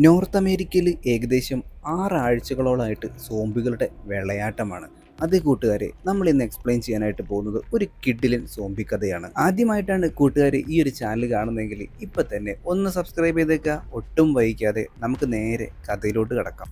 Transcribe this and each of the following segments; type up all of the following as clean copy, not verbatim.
North അമേരിക്കയിൽ ഏകദേശം 6 ആഴ്ചകളോളമായിട്ട് സോംബികളുടെ വിളയാട്ടമാണ്. അതേ കൂട്ടുകാരെ, നമ്മൾ ഇന്ന് എക്സ്പ്ലെയിൻ ചെയ്യാനായിട്ട് പോകുന്നത് ഒരു കിഡിലൻ സോംബി കഥയാണ്. ആദ്യമായിട്ടാണ് കൂട്ടുകാർ ഈ ഒരു ചാനൽ കാണുന്നതെങ്കിൽ ഇപ്പം തന്നെ ഒന്ന് സബ്സ്ക്രൈബ് ചെയ്തേക്കുക. ഒട്ടും വൈകാതെ നമുക്ക് നേരെ കഥയിലോട്ട് കിടക്കാം.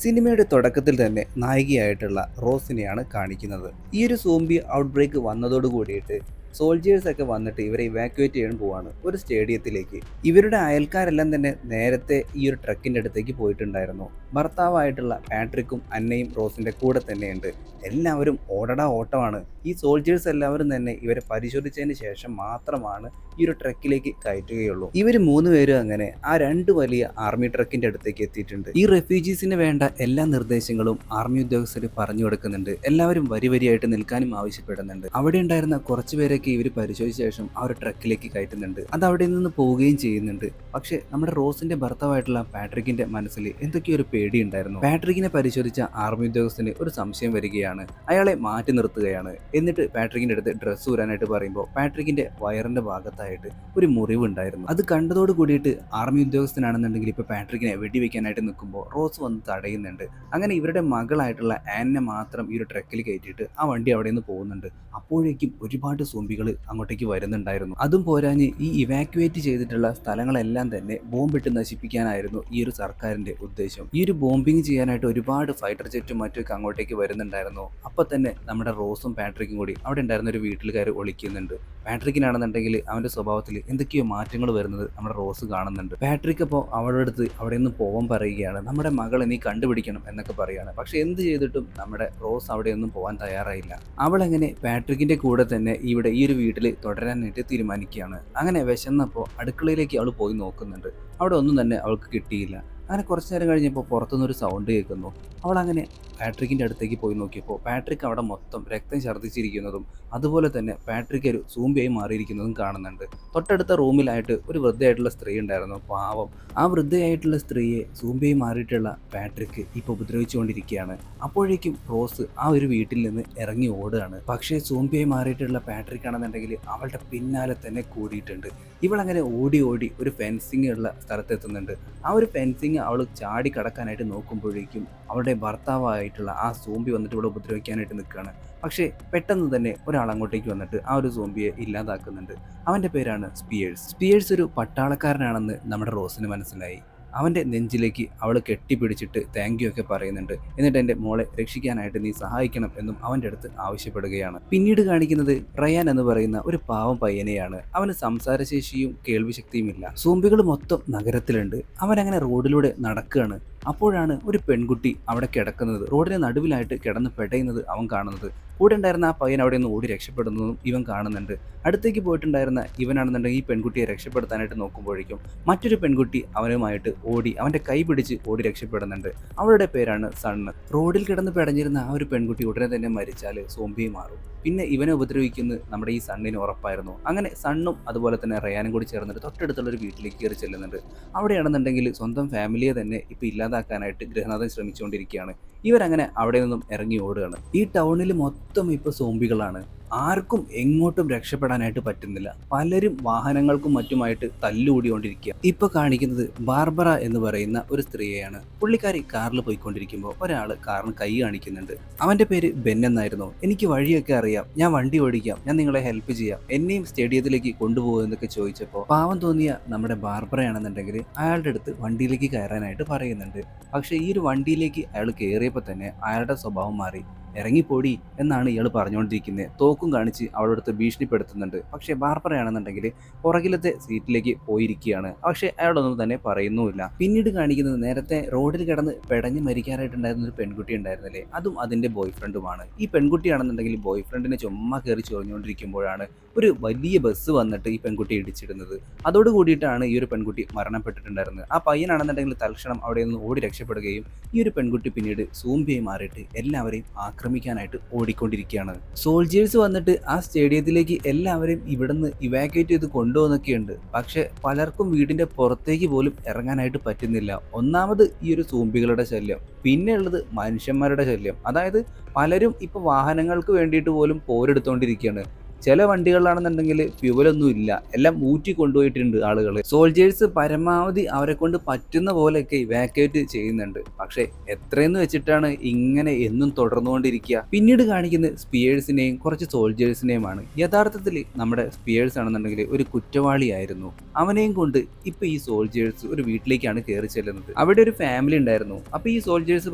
സിനിമയുടെ തുടക്കത്തിൽ തന്നെ നായികയായിട്ടുള്ള റോസിനെയാണ് കാണിക്കുന്നത്. ഈ ഒരു സോംബി ഔട്ട് ബ്രേക്ക് വന്നതോട് കൂടിയിട്ട് സോൾജിയേഴ്സ് ഒക്കെ വന്നിട്ട് ഇവരെ ഇവാക്യുവേറ്റ് ചെയ്യാൻ പോവാണ് ഒരു സ്റ്റേഡിയത്തിലേക്ക്. ഇവരുടെ അയൽക്കാരെല്ലാം തന്നെ നേരത്തെ ഈ ഒരു ട്രക്കിൻ്റെ അടുത്തേക്ക് പോയിട്ടുണ്ടായിരുന്നു. ഭർത്താവായിട്ടുള്ള പാട്രിക്കും അന്നയും റോസിൻ്റെ കൂടെ തന്നെയുണ്ട്. എല്ലാവരും ഓട്ടമാണ്. ഈ സോൾജിയേഴ്സ് എല്ലാവരും തന്നെ ഇവരെ പരിശോധിച്ചതിന് ശേഷം മാത്രമാണ് ഈ ഒരു ട്രക്കിലേക്ക് കയറ്റുകയുള്ളൂ. ഇവർ 3 പേരും അങ്ങനെ ആ 2 വലിയ ആർമി ട്രക്കിൻ്റെ അടുത്തേക്ക് എത്തിയിട്ടുണ്ട്. ഈ റെഫ്യൂജീസിന് വേണ്ട എല്ലാ നിർദ്ദേശങ്ങളും ആർമി ഉദ്യോഗസ്ഥർ പറഞ്ഞു കൊടുക്കുന്നുണ്ട്. എല്ലാവരും വരിയായിട്ട് നിൽക്കാനും ആവശ്യപ്പെടുന്നുണ്ട്. അവിടെ ഉണ്ടായിരുന്ന കുറച്ച് പേരൊക്കെ ഇവർ പരിശോധിച്ച ശേഷം ആ ഒരു ട്രക്കിലേക്ക് കയറ്റുന്നുണ്ട്. അത് അവിടെ നിന്ന് പോവുകയും ചെയ്യുന്നുണ്ട്. പക്ഷേ നമ്മുടെ റോസിന്റെ ഭർത്താവായിട്ടുള്ള പാട്രിക്കിന്റെ മനസ്സിൽ എന്തൊക്കെയോ ഒരു പേടി ഉണ്ടായിരുന്നു. പാട്രിക്കിനെ പരിശോധിച്ച ആർമി ഉദ്യോഗസ്ഥന് ഒരു സംശയം വരികയാണ്. അയാളെ മാറ്റി നിർത്തുകയാണ്. എന്നിട്ട് പാട്രിക്കിന്റെ അടുത്ത് ഡ്രസ്സ് ഊരാനായിട്ട് പറയുമ്പോൾ പാട്രിക്കിന്റെ വയറിന്റെ ഭാഗത്തായിട്ട് ഒരു മുറിവ് ഉണ്ടായിരുന്നു. അത് കണ്ടതോട് കൂടിയിട്ട് ആർമി ഉദ്യോഗസ്ഥനാണെന്നുണ്ടെങ്കിൽ ഇപ്പൊ പാട്രിക്കിനെ വെടിവെക്കാനായിട്ട് നിൽക്കുമ്പോൾ റോസ് വന്ന് തടയുന്നുണ്ട്. അങ്ങനെ ഇവരുടെ മകളായിട്ടുള്ള ആനിനെ മാത്രം ഈ ഒരു ട്രക്കിൽ കയറ്റിയിട്ട് ആ വണ്ടി അവിടെ നിന്ന് പോകുന്നുണ്ട്. അപ്പോഴേക്കും ഒരുപാട് സോംബികൾ അങ്ങോട്ടേക്ക് വരുന്നുണ്ടായിരുന്നു. അതും പോരാഞ്ഞ് ഈ ഇവാക്യുവേറ്റ് ചെയ്തിട്ടുള്ള സ്ഥലങ്ങളെല്ലാം തന്നെ ബോംബിട്ട് നശിപ്പിക്കാനായിരുന്നു ഈ ഒരു സർക്കാരിന്റെ ഉദ്ദേശം. ഈ ഒരു ബോംബിങ് ചെയ്യാനായിട്ട് ഒരുപാട് ഫൈറ്റർ ജെറ്റും മറ്റൊക്കെ അങ്ങോട്ടേക്ക് വരുന്നുണ്ടായിരുന്നു. അപ്പൊ തന്നെ നമ്മുടെ റോസും പാട്രിക്കും കൂടി അവിടെ ഉണ്ടായിരുന്ന ഒരു വീട്ടിൽ കയറി ഒളിക്കുന്നുണ്ട്. പാട്രിക്കിനാണെന്നുണ്ടെങ്കിൽ അവന്റെ സ്വഭാവത്തിൽ എന്തൊക്കെയോ മാറ്റങ്ങൾ വരുന്നത് നമ്മുടെ റോസ് കാണുന്നുണ്ട്. പാട്രിക് അപ്പോൾ അവളുടെ അടുത്ത് അവിടെ നിന്ന് പോകാൻ പറയുകയാണ്. നമ്മുടെ മകളെ നീ കണ്ടുപിടിക്കണം എന്നൊക്കെ പറയുകയാണ്. പക്ഷെ എന്ത് ചെയ്തിട്ടും നമ്മുടെ റോസ് അവിടെയൊന്നും പോകാൻ തയ്യാറായില്ല. അവളെങ്ങനെ പാട്രിക്കിന്റെ കൂടെ തന്നെ ഇവിടെ ഈ ഒരു വീട്ടിൽ തുടരാനായിട്ട് തീരുമാനിക്കുകയാണ്. അങ്ങനെ വിശന്നപ്പോൾ അടുക്കളയിലേക്ക് അവൾ പോയി നോക്കുന്നുണ്ട്. അവിടെ ഒന്നും തന്നെ അവൾക്ക് കിട്ടിയില്ല. അങ്ങനെ കുറച്ച് നേരം കഴിഞ്ഞപ്പോൾ പുറത്തുനിന്നൊരു സൗണ്ട് കേൾക്കുന്നു. അവൾ അങ്ങനെ പാട്രിക്കിൻ്റെ അടുത്തേക്ക് പോയി നോക്കിയപ്പോൾ പാട്രിക് അവിടെ മൊത്തം രക്തം ഛർദ്ദിച്ചിരിക്കുന്നതും അതുപോലെ തന്നെ പാട്രിക് ഒരു സൂമ്പിയായി മാറിയിരിക്കുന്നതും കാണുന്നുണ്ട്. തൊട്ടടുത്ത റൂമിലായിട്ട് ഒരു വൃദ്ധയായിട്ടുള്ള സ്ത്രീ ഉണ്ടായിരുന്നു. പാവം, ആ വൃദ്ധയായിട്ടുള്ള സ്ത്രീയെ സൂമ്പിയായി മാറിയിട്ടുള്ള പാട്രിക് ഇപ്പോൾ ഉപദ്രവിച്ചുകൊണ്ടിരിക്കുകയാണ്. അപ്പോഴേക്കും റോസ് ആ ഒരു വീട്ടിൽ നിന്ന് ഇറങ്ങി ഓടുകയാണ്. പക്ഷേ സൂമ്പിയായി മാറിയിട്ടുള്ള പാട്രിക് ആണെന്നുണ്ടെങ്കിൽ അവളുടെ പിന്നാലെ തന്നെ കൂടിയിട്ടുണ്ട്. ഇവളങ്ങനെ ഓടി ഒരു ഫെൻസിങ് ഉള്ള സ്ഥലത്തെത്തുന്നുണ്ട്. ആ ഒരു ഫെൻസിങ് അവൾ ചാടി കടക്കാനായിട്ട് നോക്കുമ്പോഴേക്കും അവളുടെ ഭർത്താവായിട്ടുള്ള ആ സോംബി വന്നിട്ട് ഇവിടെ ഉപദ്രവിക്കാനായിട്ട് നിൽക്കുകയാണ്. പക്ഷേ പെട്ടെന്ന് തന്നെ ഒരാൾ അങ്ങോട്ടേക്ക് വന്നിട്ട് ആ ഒരു സോംബിയെ ഇല്ലാതാക്കുന്നുണ്ട്. അവൻ്റെ പേരാണ് സ്പിയേഴ്സ് ഒരു പട്ടാളക്കാരനാണെന്ന് നമ്മുടെ റോസിന് മനസ്സിലായി. അവൻ്റെ നെഞ്ചിലേക്ക് അവൾ കെട്ടിപ്പിടിച്ചിട്ട് താങ്ക് യു ഒക്കെ പറയുന്നുണ്ട്. എന്നിട്ട് എൻ്റെ മോളെ രക്ഷിക്കാനായിട്ട് നീ സഹായിക്കണം എന്നും അവൻ്റെ അടുത്ത് ആവശ്യപ്പെടുകയാണ്. പിന്നീട് കാണിക്കുന്നത് റയാൻ എന്ന് പറയുന്ന ഒരു പാവം പയ്യനെയാണ്. അവന് സംസാരശേഷിയും കേൾവിശക്തിയും ഇല്ല. സോംബികൾ മൊത്തം നഗരത്തിലുണ്ട്. അവനങ്ങനെ റോഡിലൂടെ നടക്കുകയാണ്. അപ്പോഴാണ് ഒരു പെൺകുട്ടി അവിടെ കിടക്കുന്നത്. റോഡിന് നടുവിലായിട്ട് കിടന്ന് പെടയുന്നത് അവൻ കാണുന്നത്. കൂടെ ഉണ്ടായിരുന്ന ആ പയ്യൻ അവിടെ നിന്ന് ഓടി രക്ഷപ്പെടുന്നതും ഇവൻ കാണുന്നുണ്ട്. അടുത്തേക്ക് പോയിട്ടുണ്ടായിരുന്ന ഇവനാണെന്നുണ്ടെങ്കിൽ ഈ പെൺകുട്ടിയെ രക്ഷപ്പെടുത്താനായിട്ട് നോക്കുമ്പോഴേക്കും മറ്റൊരു പെൺകുട്ടി അവനുമായിട്ട് ഓടി അവൻ്റെ കൈ പിടിച്ച് ഓടി രക്ഷപ്പെടുന്നുണ്ട്. അവളുടെ പേരാണ് സണ്ണ്. റോഡിൽ കിടന്ന് പെടഞ്ഞിരുന്ന ആ ഒരു പെൺകുട്ടി ഉടനെ തന്നെ മരിച്ചാൽ സോംബി മാറും. പിന്നെ ഇവനെ ഉപദ്രവിക്കുന്നത് നമ്മുടെ ഈ സണ്ണിന് ഉറപ്പായിരുന്നു. അങ്ങനെ സണ്ണും അതുപോലെ തന്നെ റയാനും കൂടി ചേർന്നിട്ട് തൊട്ടടുത്തുള്ള ഒരു വീട്ടിലേക്ക് കയറി ചെല്ലുന്നുണ്ട്. അവിടെയാണെന്നുണ്ടെങ്കിൽ സ്വന്തം ഫാമിലിയെ തന്നെ ഇപ്പം ഇല്ലാതാക്കാനായിട്ട് ഗൃഹനാഥൻ ശ്രമിച്ചുകൊണ്ടിരിക്കുകയാണ്. ഇവരങ്ങനെ അവിടെ നിന്നും ഇറങ്ങി ഓടുകയാണ്. ഈ ടൗണിൽ മൊത്തം ഇപ്പോൾ സോംബികളാണ്. ആർക്കും എങ്ങോട്ടും രക്ഷപ്പെടാനായിട്ട് പറ്റുന്നില്ല. പലരും വാഹനങ്ങൾക്കും മറ്റുമായിട്ട് തല്ലുകൂടിക്കൊണ്ടിരിക്കുക. ഇപ്പൊ കാണിക്കുന്നത് ബാർബറ എന്ന് പറയുന്ന ഒരു സ്ത്രീയെയാണ്. പുള്ളിക്കാരി കാറിൽ പോയിക്കൊണ്ടിരിക്കുമ്പോൾ ഒരാൾ കാറിന് കൈ കാണിക്കുന്നുണ്ട്. അവന്റെ പേര് ബെൻ എന്നായിരുന്നു. എനിക്ക് വഴിയൊക്കെ അറിയാം, ഞാൻ വണ്ടി ഓടിക്കാം, ഞാൻ നിങ്ങളെ ഹെൽപ്പ് ചെയ്യാം, എന്നെയും സ്റ്റേഡിയത്തിലേക്ക് കൊണ്ടുപോകുമെന്നൊക്കെ ചോദിച്ചപ്പോൾ പാവം തോന്നിയ നമ്മുടെ ബാർബറയാണെന്നുണ്ടെങ്കിൽ അയാളുടെ അടുത്ത് വണ്ടിയിലേക്ക് കയറാനായിട്ട് പറയുന്നുണ്ട്. പക്ഷേ ഈ ഒരു വണ്ടിയിലേക്ക് അയാൾ കയറിയപ്പോൾ തന്നെ അയാളുടെ സ്വഭാവം മാറി. ഇറങ്ങിപ്പോടി എന്നാണ് ഇയാൾ പറഞ്ഞുകൊണ്ടിരിക്കുന്നത്. തോക്കും കാണിച്ച് അവളുടെ അടുത്ത് ഭീഷണിപ്പെടുത്തുന്നുണ്ട്. പക്ഷേ ബാർബറയാണെന്നുണ്ടെങ്കിൽ പുറകിലത്തെ സീറ്റിലേക്ക് പോയിരിക്കുകയാണ്. പക്ഷേ അയാളൊന്നും തന്നെ പറയുന്നുമില്ല. പിന്നീട് കാണിക്കുന്നത് നേരത്തെ റോഡിൽ കിടന്ന് പെടഞ്ഞ് മരിക്കാനായിട്ടുണ്ടായിരുന്ന ഒരു പെൺകുട്ടി ഉണ്ടായിരുന്നില്ലേ, അതും അതിൻ്റെ ബോയ് ഫ്രണ്ടുമാണ്. ഈ പെൺകുട്ടിയാണെന്നുണ്ടെങ്കിൽ ബോയ് ഫ്രണ്ടിനെ ചുമ്മാ കയറി ചൊറിഞ്ഞുകൊണ്ടിരിക്കുമ്പോഴാണ് ഒരു വലിയ ബസ് വന്നിട്ട് ഈ പെൺകുട്ടി ഇടിച്ചിടുന്നത്. അതോട് കൂടിയിട്ടാണ് ഈ ഒരു പെൺകുട്ടി മരണപ്പെട്ടിട്ടുണ്ടായിരുന്നത്. ആ പയ്യനാണെന്നുണ്ടെങ്കിൽ തൽക്ഷണം അവിടെ നിന്ന് ഓടി രക്ഷപ്പെടുകയും ഈ ഒരു പെൺകുട്ടി പിന്നീട് സൂംബിയായി മാറിയിട്ട് എല്ലാവരെയും ആക്രമിക്കാനായിട്ട് ഓടിക്കൊണ്ടിരിക്കുകയാണ്. സോൾജിയേഴ്സ് വന്നിട്ട് ആ സ്റ്റേഡിയത്തിലേക്ക് എല്ലാവരെയും ഇവിടുന്ന് ഇവാക്യുവേറ്റ് ചെയ്ത് കൊണ്ടുപോകുന്നൊക്കെയുണ്ട്. പക്ഷെ പലർക്കും വീടിന്റെ പുറത്തേക്ക് പോലും ഇറങ്ങാനായിട്ട് പറ്റുന്നില്ല. ഒന്നാമത് ഈ ഒരു സോംബികളുടെ ശല്യം, പിന്നെ ഉള്ളത് മനുഷ്യന്മാരുടെ ശല്യം. അതായത് പലരും ഇപ്പൊ വാഹനങ്ങൾക്ക് വേണ്ടിയിട്ട് പോലും പോരെടുത്തോണ്ടിരിക്കുകയാണ്. ചില വണ്ടികളിലാണെന്നുണ്ടെങ്കിൽ ഫ്യൂവലൊന്നും ഇല്ല, എല്ലാം ഊറ്റി കൊണ്ടുപോയിട്ടുണ്ട് ആളുകൾ. സോൾജേഴ്സ് പരമാവധി അവരെ കൊണ്ട് പറ്റുന്ന പോലെയൊക്കെ ഇവാക്യുവേറ്റ് ചെയ്യുന്നുണ്ട്. പക്ഷേ എത്രയെന്ന് വെച്ചിട്ടാണ് ഇങ്ങനെ എന്നും തുടർന്നുകൊണ്ടിരിക്കുക? പിന്നീട് കാണിക്കുന്നത് സ്പിയേഴ്സിനെയും കുറച്ച് സോൾജേഴ്സിനെയുമാണ്. യഥാർത്ഥത്തിൽ നമ്മുടെ സ്പിയേഴ്സ് ആണെന്നുണ്ടെങ്കിൽ ഒരു കുറ്റവാളിയായിരുന്നു. അവനെയും കൊണ്ട് ഇപ്പൊ ഈ സോൾജേഴ്സ് ഒരു വീട്ടിലേക്കാണ് കയറി ചെല്ലുന്നത്. അവിടെ ഒരു ഫാമിലി ഉണ്ടായിരുന്നു. അപ്പൊ ഈ സോൾജേഴ്സ്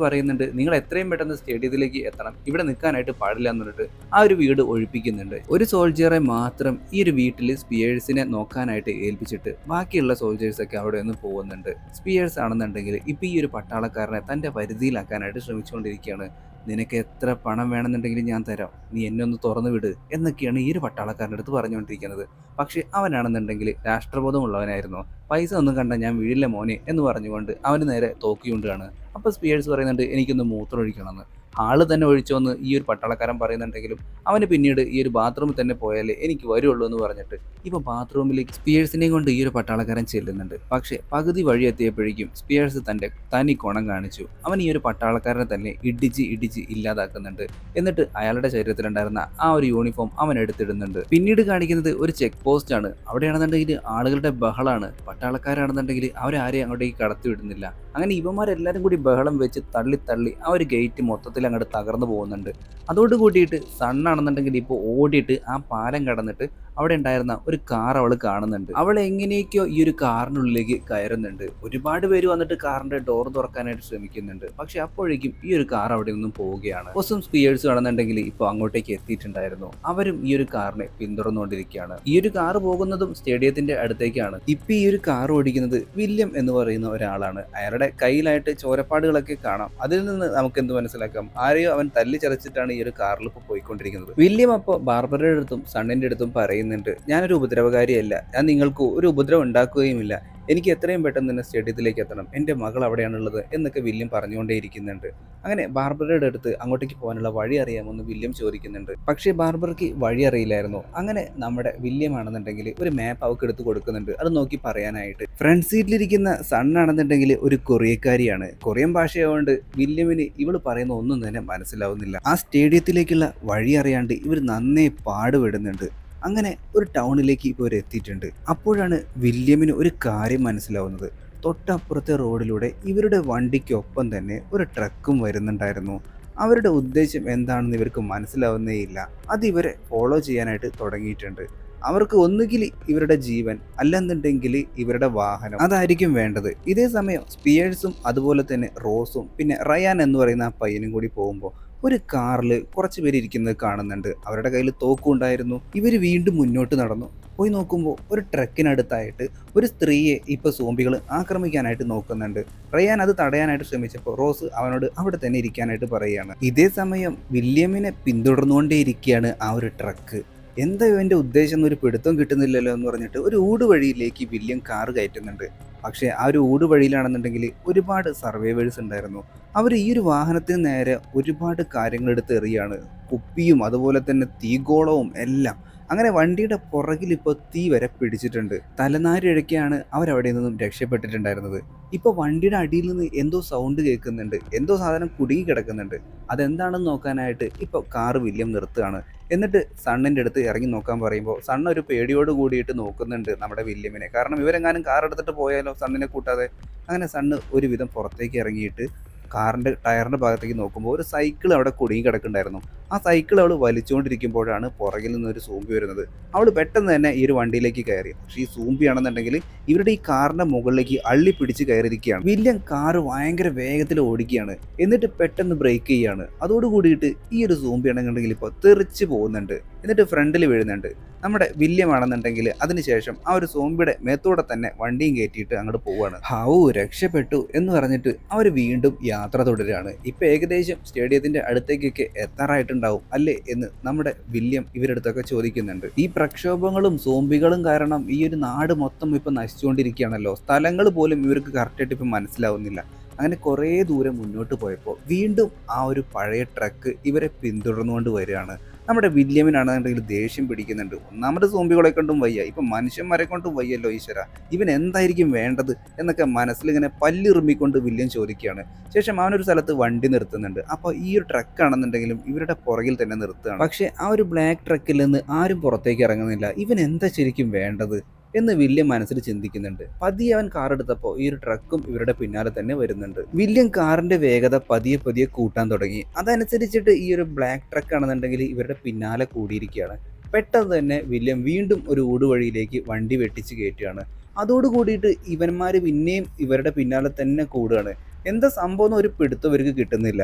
പറയുന്നുണ്ട്, നിങ്ങൾ എത്രയും പെട്ടെന്ന് സ്റ്റേഡിയത്തിലേക്ക് എത്തണം, ഇവിടെ നിൽക്കാനായിട്ട് പാടില്ല എന്ന് പറഞ്ഞിട്ട് ആ ഒരു വീട് ഒഴിപ്പിക്കുന്നുണ്ട്. ഒരു സോൾജറെ മാത്രം ഈ ഒരു വീട്ടിൽ സ്പിയേഴ്സിനെ നോക്കാനായിട്ട് ഏൽപ്പിച്ചിട്ട് ബാക്കിയുള്ള സോൾജേഴ്സ് ഒക്കെ അവിടെ നിന്ന് പോകുന്നുണ്ട്. സ്പിയേഴ്സ് ആണെന്നുണ്ടെങ്കിൽ ഇപ്പൊ ഈ ഒരു പട്ടാളക്കാരനെ തന്റെ പരിധിയിലാക്കാനായിട്ട് ശ്രമിച്ചുകൊണ്ടിരിക്കുകയാണ്. നിനക്ക് എത്ര പണം വേണമെന്നുണ്ടെങ്കിലും ഞാൻ തരാം, നീ എന്നെ ഒന്ന് തുറന്നു വിട് എന്നൊക്കെയാണ് ഈ ഒരു പട്ടാളക്കാരൻ്റെ അടുത്ത് പറഞ്ഞുകൊണ്ടിരിക്കുന്നത്. പക്ഷേ അവനാണെന്നുണ്ടെങ്കിൽ രാഷ്ട്രബോധമുള്ളവനായിരുന്നു. പൈസ ഒന്നും കണ്ട ഞാൻ വീഴില്ല മോനെ എന്ന് പറഞ്ഞുകൊണ്ട് അവന് നേരെ തോക്കിക്കൊണ്ടാണ്. അപ്പോൾ സ്പിയേഴ്സ് പറയുന്നുണ്ട്, എനിക്കൊന്ന് മൂത്രം ഒഴിക്കണമെന്ന്. ആള് തന്നെ ഒഴിച്ചോന്ന് ഈ ഒരു പട്ടാളക്കാരൻ പറയുന്നുണ്ടെങ്കിലും അവന് പിന്നീട് ഈ ഒരു ബാത്റൂമിൽ തന്നെ പോയാലേ എനിക്ക് വരുള്ളൂ എന്ന് പറഞ്ഞിട്ട് ഇപ്പോൾ ബാത്റൂമിലേക്ക് സ്പിയേഴ്സിനെയും കൊണ്ട് ഈ ഒരു പട്ടാളക്കാരൻ ചെല്ലുന്നുണ്ട്. പക്ഷേ പകുതി വഴി എത്തിയപ്പോഴേക്കും സ്പിയേഴ്സ് തൻ്റെ തനി കോണം കാണിച്ചു. അവൻ ഈ ഒരു പട്ടാളക്കാരനെ തന്നെ ഇടിച്ച് ഇല്ലാതാക്കുന്നുണ്ട്. എന്നിട്ട് അയാളുടെ ശരീരത്തിലുണ്ടായിരുന്ന ആ ഒരു യൂണിഫോം അവൻ എടുത്തിടുന്നുണ്ട്. പിന്നീട് കാണിക്കുന്നത് ഒരു ചെക്ക് പോസ്റ്റ് ആണ്. അവിടെയാണെന്നുണ്ടെങ്കിൽ ആളുകളുടെ ബഹളാണ്. പട്ടാളക്കാരാണെന്നുണ്ടെങ്കിൽ അവരാരെയും അങ്ങോട്ടേക്ക് കടത്തി വിടുന്നില്ല. അങ്ങനെ ഇവന്മാരെല്ലാവരും കൂടി ബഹളം വെച്ച് തള്ളി ആ ഒരു ഗേറ്റ് മൊത്തത്തിൽ അങ്ങോട്ട് തകർന്നു പോകുന്നുണ്ട്. അതോട് കൂടിയിട്ട് സണ്ണാണെന്നുണ്ടെങ്കിൽ ഇപ്പോൾ ഓടിയിട്ട് ആ പാലം കടന്നിട്ട് അവിടെ ഉണ്ടായിരുന്ന ഒരു കാർ അവൾ കാണുന്നുണ്ട്. അവൾ എങ്ങനെയൊക്കെയോ ഈ ഒരു കാറിനുള്ളിലേക്ക് കയറുന്നുണ്ട്. ഒരുപാട് പേര് വന്നിട്ട് കാറിന്റെ ഡോർ തുറക്കാനായിട്ട് ശ്രമിക്കുന്നുണ്ട്. പക്ഷെ അപ്പോഴേക്കും ഈ ഒരു കാർ അവിടെ നിന്നും പോവുകയാണ്. ഒസം സ്പിയേഴ്സ് ആണെന്നുണ്ടെങ്കിൽ ഇപ്പോൾ അങ്ങോട്ടേക്ക് എത്തിയിട്ടുണ്ടായിരുന്നു. അവരും ഈ ഒരു കാറിനെ പിന്തുടർന്നുകൊണ്ടിരിക്കുകയാണ്. ഈ ഒരു കാർ പോകുന്നതും സ്റ്റേഡിയത്തിന്റെ അടുത്തേക്കാണ്. ഇപ്പൊ ഈ ഒരു കാർ ഓടിക്കുന്നത് വില്യം എന്ന് പറയുന്ന ഒരാളാണ്. അയാളുടെ കയ്യിലായിട്ട് ചോരപ്പാടുകളൊക്കെ കാണാം. അതിൽ നിന്ന് നമുക്ക് എന്ത് മനസ്സിലാക്കാം? ആരെയോ അവൻ തല്ലി ചതച്ചിട്ടാണ് ഈ ഒരു കാറിൽ ഇപ്പോൾ പോയിക്കൊണ്ടിരിക്കുന്നത്. വില്യം അപ്പോൾ ബാർബറയുടെ അടുത്തും സണ്ണിന്റെ അടുത്തും പറയുന്നുണ്ട്, ഞാനൊരു ഉപദ്രവകാരിയല്ല, ഞാൻ നിങ്ങൾക്ക് ഒരു ഉപദ്രവം ഉണ്ടാക്കുകയുമില്ല, എനിക്ക് എത്രയും പെട്ടെന്ന് തന്നെ സ്റ്റേഡിയത്തിലേക്ക് എത്തണം, എൻ്റെ മകൾ അവിടെയാണുള്ളത് എന്നൊക്കെ വില്യം പറഞ്ഞുകൊണ്ടേയിരിക്കുന്നുണ്ട്. അങ്ങനെ ബാർബറയുടെ അടുത്ത് അങ്ങോട്ടേക്ക് പോകാനുള്ള വഴി അറിയാമെന്ന് വില്യം ചോദിക്കുന്നുണ്ട്. പക്ഷേ ബാർബറയ്ക്ക് വഴി അറിയില്ലായിരുന്നു. അങ്ങനെ നമ്മുടെ വില്യം ആണെന്നുണ്ടെങ്കിൽ ഒരു മാപ്പ് അവർക്ക് എടുത്ത് കൊടുക്കുന്നുണ്ട്, അത് നോക്കി പറയാനായിട്ട്. ഫ്രണ്ട് സീറ്റിലിരിക്കുന്ന സണ്ണാണെന്നുണ്ടെങ്കിൽ ഒരു കൊറിയക്കാരിയാണ്. കൊറിയൻ ഭാഷയായതുകൊണ്ട് വില്യമിന് ഇവൾ പറയുന്ന ഒന്നും തന്നെ മനസ്സിലാവുന്നില്ല. ആ സ്റ്റേഡിയത്തിലേക്കുള്ള വഴി അറിയാണ്ട് ഇവർ നന്നേ പാടുപെടുന്നുണ്ട്. അങ്ങനെ ഒരു ടൗണിലേക്ക് ഇവർ എത്തിയിട്ടുണ്ട്. അപ്പോഴാണ് വില്യമിന് ഒരു കാര്യം മനസ്സിലാവുന്നത്. തൊട്ടപ്പുറത്തെ റോഡിലൂടെ ഇവരുടെ വണ്ടിക്കൊപ്പം തന്നെ ഒരു ട്രക്കും വരുന്നുണ്ടായിരുന്നു. അവരുടെ ഉദ്ദേശം എന്താണെന്ന് ഇവർക്ക് മനസ്സിലാവുന്നേയില്ല. അത് ഇവരെ ഫോളോ ചെയ്യാനായിട്ട് തുടങ്ങിയിട്ടുണ്ട്. അവർക്ക് ഒന്നുകിൽ ഇവരുടെ ജീവൻ, അല്ലെന്നുണ്ടെങ്കിൽ ഇവരുടെ വാഹനം, അതായിരിക്കും വേണ്ടത്. ഇതേ സമയം സ്പിയേഴ്സും അതുപോലെ തന്നെ റോസും പിന്നെ റയാൻ എന്ന് പറയുന്ന ആ പയ്യനും കൂടി പോകുമ്പോൾ ഒരു കാറിൽ കുറച്ച് പേര് ഇരിക്കുന്നത് കാണുന്നുണ്ട്. അവരുടെ കയ്യിൽ തോക്കുണ്ടായിരുന്നു. ഇവർ വീണ്ടും മുന്നോട്ട് നടന്നു. പോയി നോക്കുമ്പോൾ ഒരു ട്രക്കിനടുത്തായിട്ട് ഒരു സ്ത്രീയെ ഇപ്പോൾ സോംബികൾ ആക്രമിക്കാനായിട്ട് നോക്കുന്നുണ്ട്. റയാൻ അത് തടയാനായിട്ട് ശ്രമിച്ചപ്പോൾ റോസ് അവനോട് അവിടെ തന്നെ ഇരിക്കാനായിട്ട് പറയുകയാണ്. ഇതേ സമയം വില്യമിനെ പിന്തുടർന്നുകൊണ്ടേയിരിക്കുകയാണ് ആ ഒരു ട്രക്ക്. എന്താ ഇവൻ്റെ ഉദ്ദേശം എന്നൊരു പിടുത്തം കിട്ടുന്നില്ലല്ലോ എന്ന് പറഞ്ഞിട്ട് ഒരു ഊടുവഴിയിലേക്ക് വില്യം കാറ് കയറ്റുന്നുണ്ട്. പക്ഷേ ആ ഒരു ഊടുവഴിയിലാണെന്നുണ്ടെങ്കിൽ ഒരുപാട് സർവൈവേഴ്സ് ഉണ്ടായിരുന്നു. അവർ ഈ ഒരു വാഹനത്തിന് നേരെ ഒരുപാട് കാര്യങ്ങൾ എടുത്ത് എറിയാണ്. കുപ്പിയും അതുപോലെ തന്നെ തീഗോളവും എല്ലാം. അങ്ങനെ വണ്ടിയുടെ പുറകിൽ ഇപ്പോൾ തീ വരെ പിടിച്ചിട്ടുണ്ട്. തലനാരിഴയ്ക്കാണ് അവരവിടെ നിന്നും രക്ഷപ്പെട്ടിട്ടുണ്ടായിരുന്നത്. ഇപ്പോൾ വണ്ടിയുടെ അടിയിൽ നിന്ന് എന്തോ സൗണ്ട് കേൾക്കുന്നുണ്ട്. എന്തോ സാധനം കുടുങ്ങി കിടക്കുന്നുണ്ട്. അതെന്താണെന്ന് നോക്കാനായിട്ട് ഇപ്പോൾ കാറ് വില്യം നിർത്തുകയാണ്. എന്നിട്ട് സണ്ണിൻ്റെ അടുത്ത് ഇറങ്ങി നോക്കാൻ പറയുമ്പോൾ സണ്ണ് ഒരു പേടിയോട് കൂടിയിട്ട് നോക്കുന്നുണ്ട് നമ്മുടെ വില്യമിനെ. കാരണം ഇവരെങ്ങാനും കാർ എടുത്തിട്ട് പോയാലോ സണ്ണിനെ കൂട്ടാതെ. അങ്ങനെ സണ്ണ് ഒരുവിധം പുറത്തേക്ക് ഇറങ്ങിയിട്ട് കാറിൻ്റെ ടയറിൻ്റെ ഭാഗത്തേക്ക് നോക്കുമ്പോൾ ഒരു സൈക്കിൾ അവിടെ കുടുങ്ങി കിടക്കുന്നുണ്ടായിരുന്നു. ആ സൈക്കിൾ അവൾ വലിച്ചുകൊണ്ടിരിക്കുമ്പോഴാണ് പുറകിൽ നിന്നൊരു സൂമ്പി വരുന്നത്. അവൾ പെട്ടെന്ന് തന്നെ ഈ ഒരു വണ്ടിയിലേക്ക് കയറി. പക്ഷേ ഈ സൂമ്പി ആണെന്നുണ്ടെങ്കിൽ ഇവരുടെ ഈ കാറിൻ്റെ മുകളിലേക്ക് അള്ളി പിടിച്ച് കയറിയിരിക്കുകയാണ്. വില്യം കാറ് ഭയങ്കര വേഗത്തിൽ ഓടിക്കുകയാണ്. എന്നിട്ട് പെട്ടെന്ന് ബ്രേക്ക് ചെയ്യുകയാണ്. അതോടുകൂടിയിട്ട് ഈ ഒരു സൂമ്പി ആണെന്നുണ്ടെങ്കിൽ ഇപ്പോൾ തെറിച്ച് പോകുന്നുണ്ട്. എന്നിട്ട് ഫ്രണ്ടിൽ വീഴുന്നുണ്ട്. നമ്മുടെ വില്യം ആണെന്നുണ്ടെങ്കിൽ അതിനുശേഷം ആ ഒരു സോംബിയുടെ മേത്തോടെ തന്നെ വണ്ടിയും കയറ്റിയിട്ട് അങ്ങോട്ട് പോവുകയാണ്. ഹൗ രക്ഷപ്പെട്ടു എന്ന് പറഞ്ഞിട്ട് അവർ വീണ്ടും യാത്ര തുടരുകയാണ്. ഇപ്പം ഏകദേശം സ്റ്റേഡിയത്തിൻ്റെ അടുത്തേക്കൊക്കെ എത്താറായിട്ടുണ്ടാവും അല്ലേ എന്ന് നമ്മുടെ വില്യം ഇവരടുത്തൊക്കെ ചോദിക്കുന്നുണ്ട്. ഈ പ്രക്ഷോഭങ്ങളും സോംബികളും കാരണം ഈ ഒരു നാട് മൊത്തം ഇപ്പം നശിച്ചുകൊണ്ടിരിക്കുകയാണല്ലോ. സ്ഥലങ്ങൾ പോലും ഇവർക്ക് കറക്റ്റായിട്ട് ഇപ്പം മനസ്സിലാവുന്നില്ല. അങ്ങനെ കുറേ ദൂരം മുന്നോട്ട് പോയപ്പോൾ വീണ്ടും ആ ഒരു പഴയ ട്രക്ക് ഇവരെ പിന്തുടർന്നുകൊണ്ട് വരികയാണ്. നമ്മുടെ വില്യമിനാണെന്നുണ്ടെങ്കിൽ ദേഷ്യം പിടിക്കുന്നുണ്ട്. ഒന്നാമത് സോംബികളെ കൊണ്ടും വയ്യ, ഇപ്പം മനുഷ്യന്മാരെ കൊണ്ടും വയ്യല്ലോ ഈശ്വര, ഇവൻ എന്തായിരിക്കും വേണ്ടത് എന്നൊക്കെ മനസ്സിലിങ്ങനെ പല്ലിറുമ്മിക്കൊണ്ട് വില്യം ചോദിക്കുകയാണ്. ശേഷം അവനൊരു സ്ഥലത്ത് വണ്ടി നിർത്തുന്നുണ്ട്. അപ്പോൾ ഈ ഒരു ട്രക്കാണെന്നുണ്ടെങ്കിലും ഇവരുടെ പുറകിൽ തന്നെ നിർത്തുകയാണ്. പക്ഷേ ആ ഒരു ബ്ലാക്ക് ട്രക്കിൽ നിന്ന് ആരും പുറത്തേക്ക് ഇറങ്ങുന്നില്ല. ഇവൻ എന്താ ശരിക്കും വേണ്ടത് എന്ന് വില്യം മനസ്സിൽ ചിന്തിക്കുന്നുണ്ട്. പതിയെ അവൻ കാർ എടുത്തപ്പോൾ ഈ ഒരു ട്രക്കും ഇവരുടെ പിന്നാലെ തന്നെ വരുന്നുണ്ട്. വില്യം കാറിന്റെ വേഗത പതിയെ പതിയെ കൂട്ടാൻ തുടങ്ങി. അതനുസരിച്ചിട്ട് ഈ ഒരു ബ്ലാക്ക് ട്രക്ക് ആണെന്നുണ്ടെങ്കിൽ ഇവരുടെ പിന്നാലെ കൂടിയിരിക്കുകയാണ്. പെട്ടെന്ന് തന്നെ വില്യം വീണ്ടും ഒരു ഊടുവഴിയിലേക്ക് വണ്ടി വെട്ടിച്ച് കയറ്റുകയാണ്. അതോടുകൂടിയിട്ട് ഇവന്മാർ പിന്നെയും ഇവരുടെ പിന്നാലെ തന്നെ കൂടുകയാണ്. എന്താ സംഭവം ഒരു പിടുത്തം ഇവർക്ക് കിട്ടുന്നില്ല.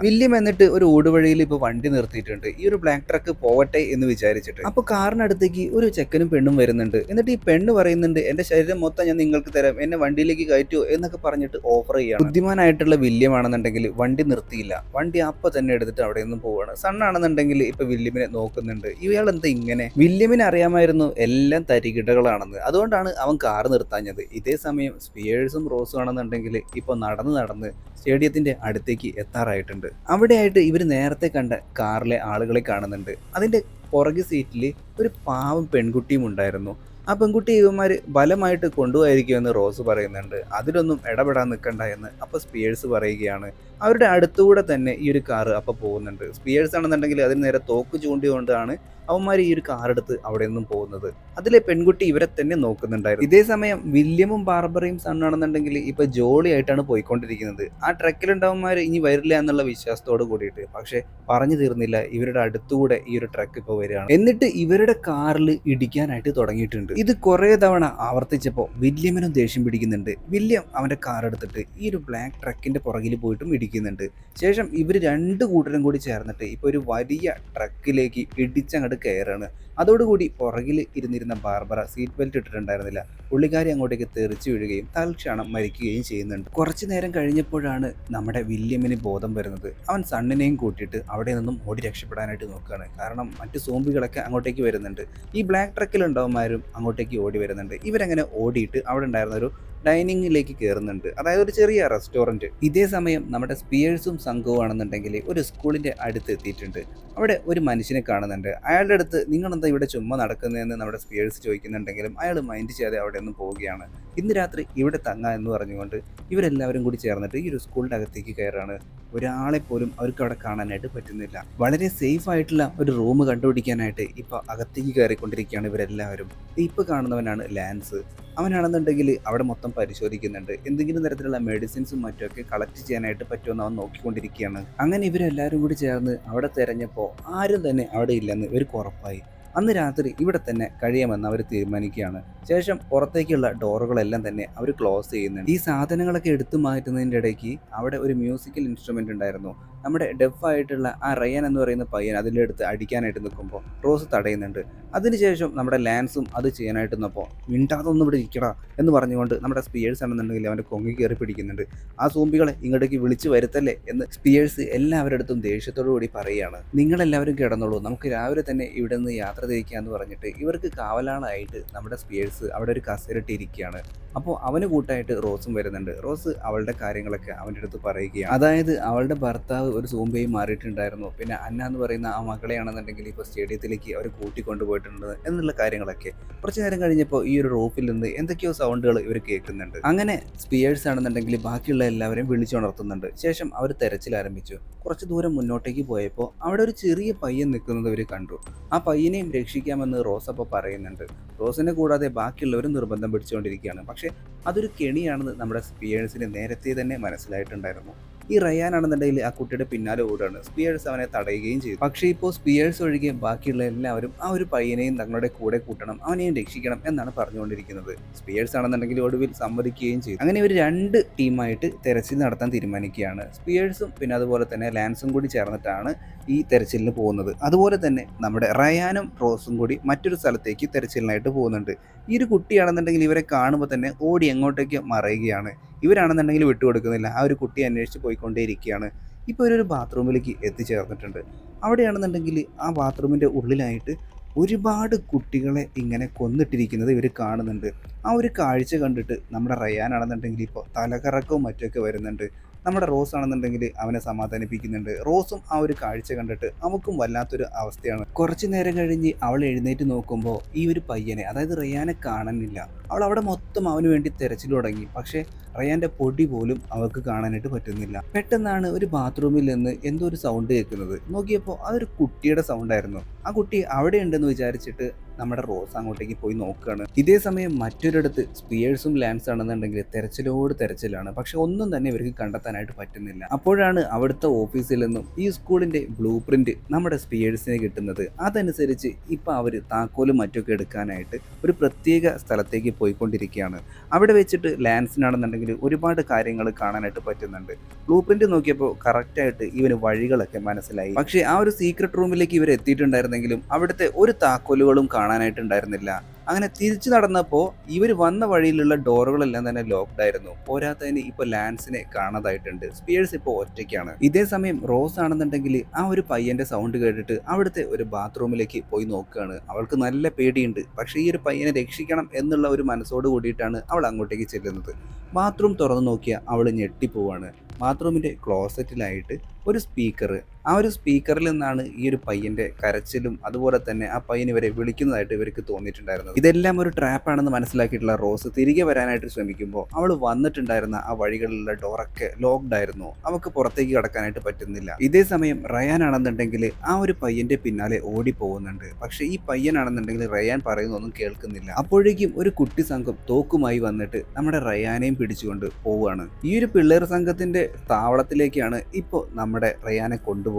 വില്യം എന്നിട്ട് ഒരു ഊടുവഴിയിൽ ഇപ്പോൾ വണ്ടി നിർത്തിയിട്ടുണ്ട്, ഈ ഒരു ബ്ലാക്ക് ട്രക്ക് പോവട്ടെ എന്ന് വിചാരിച്ചിട്ട്. അപ്പോൾ കാറിനടുത്തേക്ക് ഒരു ചെക്കനും പെണ്ണും വരുന്നുണ്ട്. എന്നിട്ട് ഈ പെണ്ണ് പറയുന്നുണ്ട്, എന്റെ ശരീരം മൊത്തം ഞാൻ നിങ്ങൾക്ക് തരാം, എന്നെ വണ്ടിയിലേക്ക് കയറ്റുമോ എന്നൊക്കെ പറഞ്ഞിട്ട് ഓഫർ ചെയ്യാണ്. ബുദ്ധിമാനായിട്ടുള്ള വില്യം ആണെന്നുണ്ടെങ്കിൽ വണ്ടി നിർത്തിയില്ല, വണ്ടി അപ്പം തന്നെ എടുത്തിട്ട് അവിടെ നിന്നും പോവാണ്. സണ്ണാണെന്നുണ്ടെങ്കിൽ ഇപ്പൊ വില്യമിനെ നോക്കുന്നുണ്ട്, ഇയാൾ എന്താ ഇങ്ങനെ. വില്യമിന് അറിയാമായിരുന്നു എല്ലാം തരികിടകളാണെന്ന്, അതുകൊണ്ടാണ് അവൻ കാർ നിർത്താഞ്ഞത്. ഇതേ സമയം സ്പിയേഴ്സും റോസും ആണെന്നുണ്ടെങ്കിൽ ഇപ്പൊ നടന്ന് സ്റ്റേഡിയത്തിന്റെ അടുത്തേക്ക് എത്താറായിട്ടുണ്ട്. അവിടെയായിട്ട് ഇവർ നേരത്തെ കണ്ട കാറിലെ ആളുകളെ കാണുന്നുണ്ട്. അതിന്റെ പുറകെ സീറ്റിൽ ഒരു പാവം പെൺകുട്ടിയും ഉണ്ടായിരുന്നു. ആ പെൺകുട്ടി ഇവന്മാർ ബലമായിട്ട് കൊണ്ടുപോയിരിക്കുമെന്ന് റോസ് പറയുന്നുണ്ട്. അതിലൊന്നും ഇടപെടാൻ നിൽക്കണ്ട എന്ന് അപ്പോൾ സ്പിയേഴ്സ് പറയുകയാണ്. അവരുടെ അടുത്തുകൂടെ തന്നെ ഈ ഒരു കാറ് അപ്പോൾ പോകുന്നുണ്ട്. സ്പിയേഴ്സ് ആണെന്നുണ്ടെങ്കിൽ അതിന് നേരെ തോക്ക് ചൂണ്ടിക്കൊണ്ടാണ് അവന്മാർ ഈ ഒരു കാറെടുത്ത് അവിടെ നിന്നും പോകുന്നത്. അതിലെ പെൺകുട്ടി ഇവരെ തന്നെ നോക്കുന്നുണ്ടായിരുന്നു. ഇതേ സമയം വില്യമും ബാർബറയും സണ്ണാണെന്നുണ്ടെങ്കിൽ ഇപ്പൊ ജോളി ആയിട്ടാണ് പോയിക്കൊണ്ടിരിക്കുന്നത്. ആ ട്രക്കിലുണ്ടാവുമാർ ഇനി വരില്ല എന്നുള്ള വിശ്വാസത്തോട് കൂടിയിട്ട്. പക്ഷെ പറഞ്ഞു തീർന്നില്ല, ഇവരുടെ അടുത്തുകൂടെ ഈ ഒരു ട്രക്ക് ഇപ്പോൾ വരികയാണ്. എന്നിട്ട് ഇവരുടെ കാറിൽ ഇടിക്കാനായിട്ട് തുടങ്ങിയിട്ടുണ്ട്. ഇത് കുറേ തവണ ആവർത്തിച്ചപ്പോൾ വില്യമിനും ദേഷ്യം പിടിക്കുന്നുണ്ട്. വില്യം അവന്റെ കാർ എടുത്തിട്ട് ഈ ഒരു ബ്ലാക്ക് ട്രക്കിന്റെ പുറകിൽ പോയിട്ടും ഇടിക്കുന്നുണ്ട്. ശേഷം ഇവർ രണ്ട് കൂട്ടരും കൂടി ചേർന്നിട്ട് ഇപ്പൊ ഒരു വലിയ ട്രക്കിലേക്ക് ഇടിച്ചങ്ങോട്ട് കയറാണ്. അതോടുകൂടി പുറകിൽ ഇരുന്നിരുന്ന ബാർബറ സീറ്റ് ബെൽറ്റ് ഇട്ടിട്ടുണ്ടായിരുന്നില്ല. പുള്ളിക്കാരി അങ്ങോട്ടേക്ക് തെറിച്ചു വീഴുകയും തൽക്ഷണം മരിക്കുകയും ചെയ്യുന്നുണ്ട്. കുറച്ചു നേരം കഴിഞ്ഞപ്പോഴാണ് നമ്മുടെ വില്യമിന് ബോധം വരുന്നത്. അവൻ സണ്ണിനെയും കൂട്ടിയിട്ട് അവിടെ നിന്നും ഓടി രക്ഷപ്പെടാനായിട്ട് നോക്കുകയാണ്. കാരണം മറ്റു സോംബികളൊക്കെ അങ്ങോട്ടേക്ക് വരുന്നുണ്ട്. ഈ ബ്ലാക്ക് ട്രക്കിലുണ്ടാവുമാരും അങ്ങോട്ടേക്ക് ഓടി വരുന്നുണ്ട്. ഇവരങ്ങനെ ഓടിയിട്ട് അവിടെ ഉണ്ടായിരുന്ന ഒരു ഡൈനിങ്ങിലേക്ക് കയറുന്നുണ്ട്, അതായത് ഒരു ചെറിയ റെസ്റ്റോറൻറ്റ്. ഇതേ സമയം നമ്മുടെ സ്പിയേഴ്സും സംഘവും ആണെന്നുണ്ടെങ്കിൽ ഒരു സ്കൂളിൻ്റെ അടുത്ത് എത്തിയിട്ടുണ്ട്. അവിടെ ഒരു മനുഷ്യനെ കാണുന്നുണ്ട്. അയാളുടെ അടുത്ത് നിങ്ങളെന്താ ഇവിടെ ചുമ്മാ നടക്കുന്നതെന്ന് നമ്മുടെ സ്പിയേഴ്സ് ചോദിക്കുന്നുണ്ടെങ്കിലും അയാൾ മൈൻഡ് ചെയ്യാതെ അവിടെ നിന്ന് പോവുകയാണ്. ഇന്ന് രാത്രി ഇവിടെ തങ്ങാ എന്ന് പറഞ്ഞുകൊണ്ട് ഇവരെല്ലാവരും കൂടി ചേർന്നിട്ട് ഈ ഒരു സ്കൂളിൻ്റെ അകത്തേക്ക് കയറാണ്. ഒരാളെ പോലും അവർക്ക് അവിടെ കാണാനായിട്ട് പറ്റുന്നില്ല. വളരെ സേഫ് ആയിട്ടുള്ള ഒരു റൂം കണ്ടുപിടിക്കാനായിട്ട് ഇപ്പോൾ അകത്തേക്ക് കയറിക്കൊണ്ടിരിക്കുകയാണ് ഇവരെല്ലാവരും. ഇപ്പോൾ കാണുന്നവനാണ് ലാൻസ്. അവനാണെന്നുണ്ടെങ്കിൽ അവിടെ മൊത്തം പരിശോധിക്കുന്നുണ്ട്. എന്തെങ്കിലും തരത്തിലുള്ള മെഡിസിൻസും മറ്റുമൊക്കെ കളക്ട് ചെയ്യാനായിട്ട് പറ്റുമെന്ന് അവൻ നോക്കിക്കൊണ്ടിരിക്കുകയാണ്. അങ്ങനെ ഇവരെല്ലാവരും കൂടി ചേർന്ന് അവിടെ തിരഞ്ഞപ്പോൾ ആരും തന്നെ അവിടെ ഇല്ലെന്ന് ഇവർക്ക് ഉറപ്പായി. അന്ന് രാത്രി ഇവിടെ തന്നെ കഴിയാമെന്ന് അവർ തീരുമാനിക്കുകയാണ്. ശേഷം പുറത്തേക്കുള്ള ഡോറുകളെല്ലാം തന്നെ അവർ ക്ലോസ് ചെയ്യുന്നുണ്ട്. ഈ സാധനങ്ങളൊക്കെ എടുത്തു മാറ്റുന്നതിൻ്റെ ഇടയ്ക്ക് അവിടെ ഒരു മ്യൂസിക്കൽ ഇൻസ്ട്രുമെൻ്റ് ഉണ്ടായിരുന്നു. നമ്മുടെ ഡെഫായിട്ടുള്ള ആ റയാൻ എന്ന് പറയുന്ന പയ്യൻ അതിൻ്റെ അടുത്ത് അടിക്കാനായിട്ട് നിൽക്കുമ്പോൾ റോസ് തടയുന്നുണ്ട്. അതിനുശേഷം നമ്മുടെ ലാൻസും അത് ചെയ്യാനായിട്ട് നിന്നപ്പോൾ മിണ്ടാതൊന്നും ഇവിടെ ഇരിക്കടാ എന്ന് പറഞ്ഞുകൊണ്ട് നമ്മുടെ സ്പിയേഴ്സ് ആണെന്നുണ്ടെങ്കിൽ അവൻ്റെ കൊങ്ങി കയറി പിടിക്കുന്നുണ്ട്. ആ സോംബികളെ ഇങ്ങോട്ടേക്ക് വിളിച്ചു വരുത്തല്ലേ എന്ന് സ്പിയേഴ്സ് എല്ലാവരുടെ അടുത്തും ദേഷ്യത്തോടു കൂടി പറയുകയാണ്. നിങ്ങളെല്ലാവരും കിടന്നോളൂ, നമുക്ക് രാവിലെ തന്നെ ഇവിടെ നിന്ന് യാത്ര തിരിക്കാമെന്ന് പറഞ്ഞിട്ട് ഇവർക്ക് കാവലാളായിട്ട് നമ്മുടെ സ്പിയേഴ്സ് അവിടെ ഒരു കസേരട്ടിരിക്കുകയാണ്. അപ്പോൾ അവന് കൂട്ടായിട്ട് റോസും വരുന്നുണ്ട്. റോസ് അവളുടെ കാര്യങ്ങളൊക്കെ അവൻ്റെ അടുത്ത് പറയുകയാണ്. അതായത് അവളുടെ ഭർത്താവ് ഒരു സോംബിയായി മാറിയിട്ടുണ്ടായിരുന്നു, പിന്നെ അന്ന എന്ന് പറയുന്ന ആ മകളെയാണെന്നുണ്ടെങ്കിൽ ഇപ്പോൾ സ്റ്റേഡിയത്തിലേക്ക് അവർ കൂട്ടിക്കൊണ്ടുപോയിട്ടുണ്ട് എന്നുള്ള കാര്യങ്ങളൊക്കെ. കുറച്ച് നേരം കഴിഞ്ഞപ്പോൾ ഈ ഒരു റൂഫിൽ നിന്ന് എന്തൊക്കെയോ സൗണ്ടുകൾ ഇവർ കേൾക്കുന്നുണ്ട്. അങ്ങനെ സ്പിയേഴ്സ് ആണെന്നുണ്ടെങ്കിൽ ബാക്കിയുള്ള എല്ലാവരെയും വിളിച്ചുണർത്തുന്നുണ്ട്. ശേഷം അവർ തെരച്ചിൽ ആരംഭിച്ചു. കുറച്ച് ദൂരം മുന്നോട്ടേക്ക് പോയപ്പോൾ അവിടെ ഒരു ചെറിയ പയ്യൻ നിൽക്കുന്നത് ഇവർ കണ്ടു. ആ പയ്യനെയും രക്ഷിക്കാമെന്ന് റോസ് അപ്പോൾ പറയുന്നുണ്ട്. റോസിനെ കൂടാതെ ബാക്കിയുള്ളവരും നിർബന്ധം പിടിച്ചുകൊണ്ടിരിക്കുകയാണ്. പക്ഷേ അതൊരു കെണിയാണെന്ന് നമ്മുടെ സ്പിയേഴ്സിന് നേരത്തെ തന്നെ മനസ്സിലായിട്ടുണ്ടായിരുന്നു. ഈ റയാൻ ആണെന്നുണ്ടെങ്കിൽ ആ കുട്ടിയുടെ പിന്നാലെ ഓടുകയാണ്. സ്പിയേഴ്സ് അവനെ തടയുകയും ചെയ്തു. പക്ഷേ ഇപ്പോൾ സ്പിയേഴ്സ് ഒഴികെ ബാക്കിയുള്ള എല്ലാവരും ആ ഒരു പയ്യനെയും തങ്ങളുടെ കൂടെ കൂട്ടണം, അവനെയും രക്ഷിക്കണം എന്നാണ് പറഞ്ഞുകൊണ്ടിരിക്കുന്നത്. സ്പിയേഴ്സ് ആണെന്നുണ്ടെങ്കിൽ ഒടുവിൽ സമ്മതിക്കുകയും ചെയ്തു. അങ്ങനെ ഒരു രണ്ട് ടീമായിട്ട് തെരച്ചിൽ നടത്താൻ തീരുമാനിക്കുകയാണ്. സ്പിയേഴ്സും പിന്നെ അതുപോലെ തന്നെ ലാൻസും കൂടി ചേർന്നിട്ടാണ് ഈ തെരച്ചിലിന് പോകുന്നത്. അതുപോലെ തന്നെ നമ്മുടെ റയാനും റോസും കൂടി മറ്റൊരു സ്ഥലത്തേക്ക് തെരച്ചിലിനായിട്ട് പോകുന്നുണ്ട്. ഈ ഒരു കുട്ടിയാണെന്നുണ്ടെങ്കിൽ ഇവരെ കാണുമ്പോൾ തന്നെ ഓടി എങ്ങോട്ടേക്ക് മറയുകയാണ്. ഇവരാണെന്നുണ്ടെങ്കിൽ വിട്ടുകൊടുക്കുന്നില്ല. ആ ഒരു കുട്ടിയെ അന്വേഷിച്ച് പോയിക്കൊണ്ടേയിരിക്കുകയാണ്. ഇപ്പോൾ ഒരു ബാത്റൂമിലേക്ക് എത്തിച്ചേർന്നിട്ടുണ്ട്. അവിടെയാണെന്നുണ്ടെങ്കിൽ ആ ബാത്റൂമിൻ്റെ ഉള്ളിലായിട്ട് ഒരുപാട് കുട്ടികളെ ഇങ്ങനെ കൊന്നിട്ടിരിക്കുന്നത് ഇവർ കാണുന്നുണ്ട്. ആ ഒരു കാഴ്ച കണ്ടിട്ട് നമ്മുടെ റയാനാണെന്നുണ്ടെങ്കിൽ ഇപ്പോൾ തലകറക്കവും മറ്റൊക്കെ വരുന്നുണ്ട്. നമ്മുടെ റോസ് ആണെന്നുണ്ടെങ്കിൽ അവനെ സമാധാനിപ്പിക്കുന്നുണ്ട്. റോസും ആ ഒരു കാഴ്ച കണ്ടിട്ട് അവൾക്കും വല്ലാത്തൊരു അവസ്ഥയാണ്. കുറച്ച് നേരം കഴിഞ്ഞ് അവൾ എഴുന്നേറ്റ് നോക്കുമ്പോൾ ഈ ഒരു പയ്യനെ, അതായത് റയാനെ കാണാനില്ല. അവൾ അവിടെ മൊത്തം അവന് വേണ്ടി തെരച്ചിൽ തുടങ്ങി. പക്ഷേ റയാന്റെ പൊടി പോലും അവൾക്ക് കാണാനായിട്ട് പറ്റുന്നില്ല. പെട്ടെന്നാണ് ഒരു ബാത്റൂമിൽ നിന്ന് എന്തോ ഒരു സൗണ്ട് കേൾക്കുന്നത്. നോക്കിയപ്പോൾ അതൊരു കുട്ടിയുടെ സൗണ്ടായിരുന്നു. ആ കുട്ടി അവിടെ ഉണ്ടെന്ന് വിചാരിച്ചിട്ട് നമ്മുടെ റോസ് അങ്ങോട്ടേക്ക് പോയി നോക്കുകയാണ്. ഇതേ സമയം മറ്റൊരിടത്ത് സ്പിയേഴ്സും ലാൻസ് ആണെന്നുണ്ടെങ്കിൽ തെരച്ചിലോട് തെരച്ചിലാണ്. പക്ഷെ ഒന്നും തന്നെ ഇവർക്ക് കണ്ടെത്താനായിട്ട് പറ്റുന്നില്ല. അപ്പോഴാണ് അവിടുത്തെ ഓഫീസിൽ നിന്നും ഈ സ്കൂളിന്റെ ബ്ലൂ പ്രിന്റ് നമ്മുടെ സ്പിയേഴ്സിനെ കിട്ടുന്നത്. അതനുസരിച്ച് ഇപ്പൊ അവര് താക്കോലും മറ്റൊക്കെ എടുക്കാനായിട്ട് ഒരു പ്രത്യേക സ്ഥലത്തേക്ക് പോയിക്കൊണ്ടിരിക്കുകയാണ്. അവിടെ വെച്ചിട്ട് ലാൻസിനാണെന്നുണ്ടെങ്കിൽ ഒരുപാട് കാര്യങ്ങൾ കാണാനായിട്ട് പറ്റുന്നുണ്ട്. ബ്ലൂ പ്രിന്റ് നോക്കിയപ്പോൾ കറക്റ്റായിട്ട് ഇവന് വഴികളൊക്കെ മനസ്സിലായി. പക്ഷേ ആ ഒരു സീക്രട്ട് റൂമിലേക്ക് ഇവർ എത്തിയിട്ടുണ്ടായിരുന്നെങ്കിലും അവിടുത്തെ ഒരു താക്കോലുകളും കാണാനായിട്ടുണ്ടായിരുന്നില്ല. അങ്ങനെ തിരിച്ചു നടന്നപ്പോൾ ഇവർ വന്ന വഴിയിലുള്ള ഡോറുകളെല്ലാം തന്നെ ലോക്ക്ഡ് ആയിരുന്നു. പോരാത്തതിന് ഇപ്പോൾ ലാൻസിനെ കാണാതായിട്ടുണ്ട്. സ്പിയേഴ്സ് ഇപ്പോൾ ഒറ്റയ്ക്കാണ്. ഇതേ സമയം റോസ് ആണെന്നുണ്ടെങ്കിൽ ആ ഒരു പയ്യന്റെ സൗണ്ട് കേട്ടിട്ട് അവിടുത്തെ ഒരു ബാത്റൂമിലേക്ക് പോയി നോക്കുകയാണ്. അവൾക്ക് നല്ല പേടിയുണ്ട്. പക്ഷേ ഈ ഒരു പയ്യനെ രക്ഷിക്കണം എന്നുള്ള ഒരു മനസ്സോട് കൂടിയിട്ടാണ് അവൾ അങ്ങോട്ടേക്ക് ചെല്ലുന്നത്. ബാത്റൂം തുറന്നു നോക്കിയ അവൾ ഞെട്ടിപ്പോവാണ്. ബാത്റൂമിന്റെ ക്ലോസറ്റിലായിട്ട് ഒരു സ്പീക്കർ. ആ ഒരു സ്പീക്കറിൽ നിന്നാണ് ഈ ഒരു പയ്യന്റെ കരച്ചിലും അതുപോലെ തന്നെ ആ പയ്യൻ ഇവരെ വിളിക്കുന്നതായിട്ട് ഇവർക്ക് തോന്നിയിട്ടുണ്ടായിരുന്നത്. ഇതെല്ലാം ഒരു ട്രാപ്പാണെന്ന് മനസ്സിലാക്കിയിട്ടുള്ള റോസ് തിരികെ വരാനായിട്ട് ശ്രമിക്കുമ്പോൾ അവൾ വന്നിട്ടുണ്ടായിരുന്ന ആ വഴികളിലുള്ള ഡോറൊക്കെ ലോക്ക്ഡ് ആയിരുന്നു. അവൾക്ക് പുറത്തേക്ക് കടക്കാനായിട്ട് പറ്റുന്നില്ല. ഇതേ സമയം റയാൻ ആണെന്നുണ്ടെങ്കിൽ ആ ഒരു പയ്യന്റെ പിന്നാലെ ഓടി പോകുന്നുണ്ട്. പക്ഷെ ഈ പയ്യനാണെന്നുണ്ടെങ്കിൽ റയാൻ പറയുന്നൊന്നും കേൾക്കുന്നില്ല. അപ്പോഴേക്കും ഒരു കുട്ടി സംഘം തോക്കുമായി വന്നിട്ട് നമ്മുടെ റയാനെയും പിടിച്ചുകൊണ്ട് പോവുകയാണ്. ഈ ഒരു പിള്ളേർ സംഘത്തിന്റെ താവളത്തിലേക്കാണ് ഇപ്പോൾ നമ്മുടെ റയാനെ കൊണ്ടുപോകുന്നത്.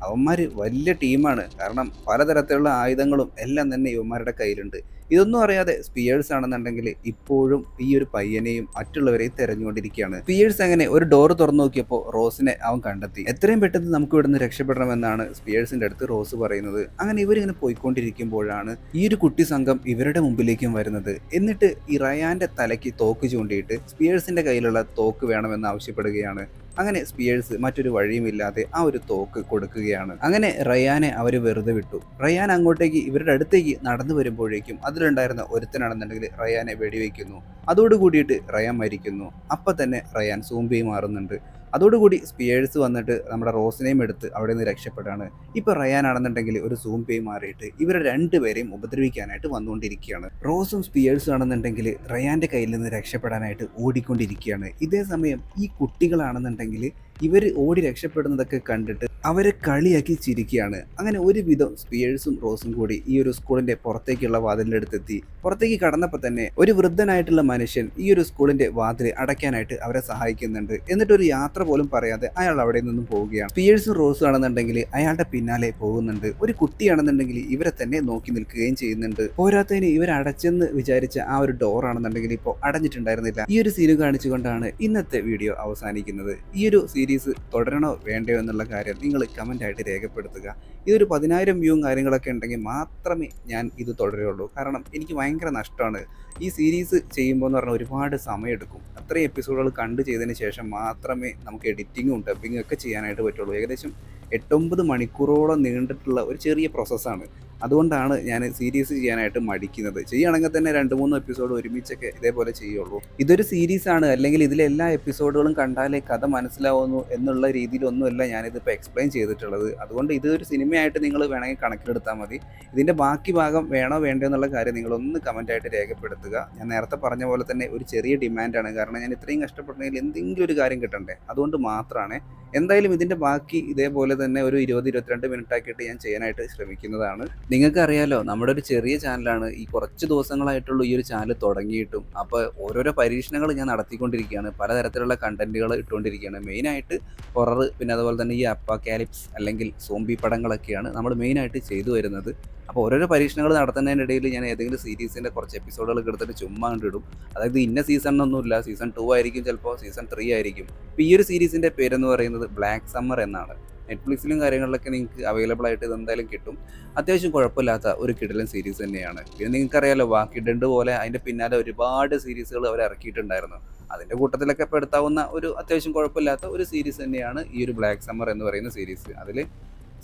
അവന്മാര് വലിയ ടീമാണ്. കാരണം പലതരത്തിലുള്ള ആയുധങ്ങളും എല്ലാം തന്നെ ഇവന്മാരുടെ കയ്യിലുണ്ട്. ഇതൊന്നും അറിയാതെ സ്പിയേഴ്സ് ആണെന്നുണ്ടെങ്കിൽ ഇപ്പോഴും ഈ ഒരു പയ്യനെയും മറ്റുള്ളവരെയും തെരഞ്ഞുകൊണ്ടിരിക്കുകയാണ്. സ്പിയേഴ്സ് അങ്ങനെ ഒരു ഡോർ തുറന്നു നോക്കിയപ്പോൾ റോസിനെ അവൻ കണ്ടെത്തി. എത്രയും പെട്ടെന്ന് നമുക്ക് ഇവിടുന്ന് രക്ഷപ്പെടണമെന്നാണ് സ്പിയേഴ്സിന്റെ അടുത്ത് റോസ് പറയുന്നത്. അങ്ങനെ ഇവരിങ്ങനെ പോയിക്കൊണ്ടിരിക്കുമ്പോഴാണ് ഈ ഒരു കുട്ടി സംഘം ഇവരുടെ മുമ്പിലേക്കും വരുന്നത്. എന്നിട്ട് ഈ റയാന്റെ തലയ്ക്ക് തോക്ക് ചൂണ്ടിയിട്ട് സ്പിയേഴ്സിന്റെ കയ്യിലുള്ള തോക്ക് വേണമെന്ന് ആവശ്യപ്പെടുകയാണ്. അങ്ങനെ സ്പിയേഴ്സ് മറ്റൊരു വഴിയുമില്ലാതെ ആ ഒരു തോക്ക് കൊടുക്കുകയാണ്. അങ്ങനെ റയാനെ അവർ വെറുതെ വിട്ടു. റയാൻ അങ്ങോട്ടേക്ക് ഇവരുടെ അടുത്തേക്ക് നടന്നു വരുമ്പോഴേക്കും അതിലുണ്ടായിരുന്ന ഒരുത്തനാണെന്നുണ്ടെങ്കിൽ റയാനെ വെടിവെക്കുന്നു. അതോടുകൂടിയിട്ട് റയാൻ മരിക്കുന്നു. അപ്പം തന്നെ റയാൻ സൂംബിയായി മാറുന്നുണ്ട്. അതോടുകൂടി സ്പിയേഴ്സ് വന്നിട്ട് നമ്മുടെ റോസിനെയും എടുത്ത് അവിടെ നിന്ന് രക്ഷപ്പെടാണ്. ഇപ്പോൾ റയാൻ ആണെന്നുണ്ടെങ്കിൽ ഒരു സൂംബിയായി മാറിയിട്ട് ഇവരെ രണ്ടുപേരെയും ഉപദ്രവിക്കാനായിട്ട് വന്നുകൊണ്ടിരിക്കുകയാണ്. റോസും സ്പിയേഴ്സും ആണെന്നുണ്ടെങ്കിൽ റയാന്റെ കയ്യിൽ നിന്ന് രക്ഷപ്പെടാനായിട്ട് ഓടിക്കൊണ്ടിരിക്കുകയാണ്. ഇതേ സമയം ഈ കുട്ടികളാണെന്നുണ്ടെങ്കിൽ ഇവർ ഓടി രക്ഷപ്പെടുന്നതൊക്കെ കണ്ടിട്ട് അവരെ കളിയാക്കി ചിരിക്കുകയാണ്. അങ്ങനെ ഒരുവിധം സ്പിയേഴ്സും റോസും കൂടി ഈ ഒരു സ്കൂളിന്റെ പുറത്തേക്കുള്ള വാതിലിൻ്റെ അടുത്തെത്തി. പുറത്തേക്ക് കടന്നപ്പോൾ തന്നെ ഒരു വൃദ്ധനായിട്ടുള്ള മനുഷ്യൻ ഈ ഒരു സ്കൂളിന്റെ വാതിൽ അടയ്ക്കാനായിട്ട് അവരെ സഹായിക്കുന്നുണ്ട്. എന്നിട്ടൊരു യാത്ര പോലും പറയാതെ അയാൾ അവിടെ നിന്നും പോവുകയാണ്. സ്പിയേഴ്സും റോസും ആണെന്നുണ്ടെങ്കിൽ അയാളുടെ പിന്നാലെ പോകുന്നുണ്ട്. ഒരു കുട്ടിയാണെന്നുണ്ടെങ്കിൽ ഇവരെ തന്നെ നോക്കി നിൽക്കുകയും ചെയ്യുന്നുണ്ട്. പോരാത്തതിന് ഇവർ അടച്ചെന്ന് വിചാരിച്ച ആ ഒരു ഡോർ ആണെന്നുണ്ടെങ്കിൽ ഇപ്പോൾ അടഞ്ഞിട്ടുണ്ടായിരുന്നില്ല. ഈ ഒരു സീൻ കാണിച്ചുകൊണ്ടാണ് ഇന്നത്തെ വീഡിയോ അവസാനിക്കുന്നത്. ഈ ഒരു സീരീസ് തുടരണോ വേണ്ടയോ എന്നുള്ള കാര്യം നിങ്ങൾ കമൻ്റ് ആയിട്ട് രേഖപ്പെടുത്തുക. ഇതൊരു 10,000 വ്യൂവും കാര്യങ്ങളൊക്കെ ഉണ്ടെങ്കിൽ മാത്രമേ ഞാൻ ഇത് തുടരുള്ളൂ. കാരണം എനിക്ക് ഭയങ്കര നഷ്ടമാണ്. ഈ സീരീസ് ചെയ്യുമ്പോൾ എന്ന് പറഞ്ഞാൽ ഒരുപാട് സമയമെടുക്കും. അത്രയും എപ്പിസോഡുകൾ കണ്ടു ചെയ്തതിന് ശേഷം മാത്രമേ നമുക്ക് എഡിറ്റിങ്ങും ഡബിങ്ങും ഒക്കെ ചെയ്യാനായിട്ട് പറ്റുള്ളൂ. ഏകദേശം 8-9 മണിക്കൂറോളം നീണ്ടിട്ടുള്ള ഒരു ചെറിയ പ്രോസസ്സാണ്. അതുകൊണ്ടാണ് ഞാൻ സീരീസ് ചെയ്യാനായിട്ട് മടിക്കുന്നത്. ചെയ്യുകയാണെങ്കിൽ തന്നെ 2-3 എപ്പിസോഡ് ഒരുമിച്ചൊക്കെ ഇതേപോലെ ചെയ്യുള്ളൂ. ഇതൊരു സീരീസാണ്, അല്ലെങ്കിൽ ഇതിലെ എല്ലാ എപ്പിസോഡുകളും കണ്ടാലേ കഥ മനസ്സിലാവുന്നു എന്നുള്ള രീതിയിലൊന്നുമല്ല ഞാനിതിപ്പോൾ എക്സ്പ്ലെയിൻ ചെയ്തിട്ടുള്ളത്. അതുകൊണ്ട് ഇതൊരു സിനിമയായിട്ട് നിങ്ങൾ വേണമെങ്കിൽ കണക്കിലെടുത്താൽ മതി. ഇതിൻ്റെ ബാക്കി ഭാഗം വേണോ വേണ്ടോ എന്നുള്ള കാര്യം നിങ്ങളൊന്ന് കമൻറ്റായിട്ട് രേഖപ്പെടുത്തുക. ഞാൻ നേരത്തെ പറഞ്ഞ പോലെ തന്നെ ഒരു ചെറിയ ഡിമാൻഡാണ്. കാരണം ഞാൻ ഇത്രയും കഷ്ടപ്പെട്ടെങ്കിൽ എന്തെങ്കിലും ഒരു കാര്യം കിട്ടണ്ടേ, അതുകൊണ്ട് മാത്രമാണ്. എന്തായാലും ഇതിൻ്റെ ബാക്കി ഇതേപോലെ തന്നെ ഒരു 20-22 മിനിറ്റ് ആക്കിയിട്ട് ഞാൻ ചെയ്യാനായിട്ട് ശ്രമിക്കുന്നതാണ്. നിങ്ങൾക്കറിയാലോ, നമ്മുടെ ഒരു ചെറിയ ചാനലാണ്. ഈ കുറച്ച് ദിവസങ്ങളായിട്ടുള്ള ഈ ഒരു ചാനൽ തുടങ്ങിയിട്ടും. അപ്പോൾ ഓരോരോ പരീക്ഷണങ്ങൾ ഞാൻ നടത്തിക്കൊണ്ടിരിക്കുകയാണ്. പലതരത്തിലുള്ള കണ്ടന്റുകൾ ഇട്ടുകൊണ്ടിരിക്കുകയാണ്. മെയിനായിട്ട് ഹൊറർ, പിന്നെ അതുപോലെ തന്നെ ഈ അപ്പോക്കാലിപ്സ് അല്ലെങ്കിൽ സോംബി പടങ്ങളൊക്കെയാണ് നമ്മൾ മെയിനായിട്ട് ചെയ്തു വരുന്നത്. അപ്പോൾ ഓരോരോ പരീക്ഷണങ്ങൾ നടത്തുന്നതിനിടയിൽ ഞാൻ ഏതെങ്കിലും സീരീസിൻ്റെ കുറച്ച് എപ്പിസോഡുകൾ എടുത്തിട്ട് ചുമ്മാ കണ്ടിടും. അതായത് ഇന്ന സീസണൊന്നുമില്ല, സീസൺ 2 ആയിരിക്കും, ചിലപ്പോൾ സീസൺ 3 ആയിരിക്കും. ഇപ്പോൾ ഈ ഒരു സീരീസിൻ്റെ പേരെന്ന് പറയുന്നത് ബ്ലാക്ക് സമ്മർ എന്നാണ്. നെറ്റ്ഫ്ലിക്സിലും കാര്യങ്ങളിലൊക്കെ നിങ്ങൾക്ക് അവൈലബിൾ ആയിട്ട് ഇതെന്തായാലും കിട്ടും. അത്യാവശ്യം കുഴപ്പമില്ലാത്ത ഒരു കിടിലൻ സീരീസ് തന്നെയാണ്. പിന്നെ നിങ്ങൾക്കറിയാലോ, വാക്കിഡണ്ട് പോലെ അതിൻ്റെ പിന്നാലെ ഒരുപാട് സീരീസുകൾ അവർ ഇറക്കിയിട്ടുണ്ടായിരുന്നു. അതിൻ്റെ കൂട്ടത്തിലൊക്കെ പെടുത്താവുന്ന ഒരു അത്യാവശ്യം കുഴപ്പമില്ലാത്ത ഒരു സീരീസ് തന്നെയാണ് ഈ ഒരു ബ്ലാക്ക് സമ്മർ എന്ന് പറയുന്ന സീരീസ്. അതിൽ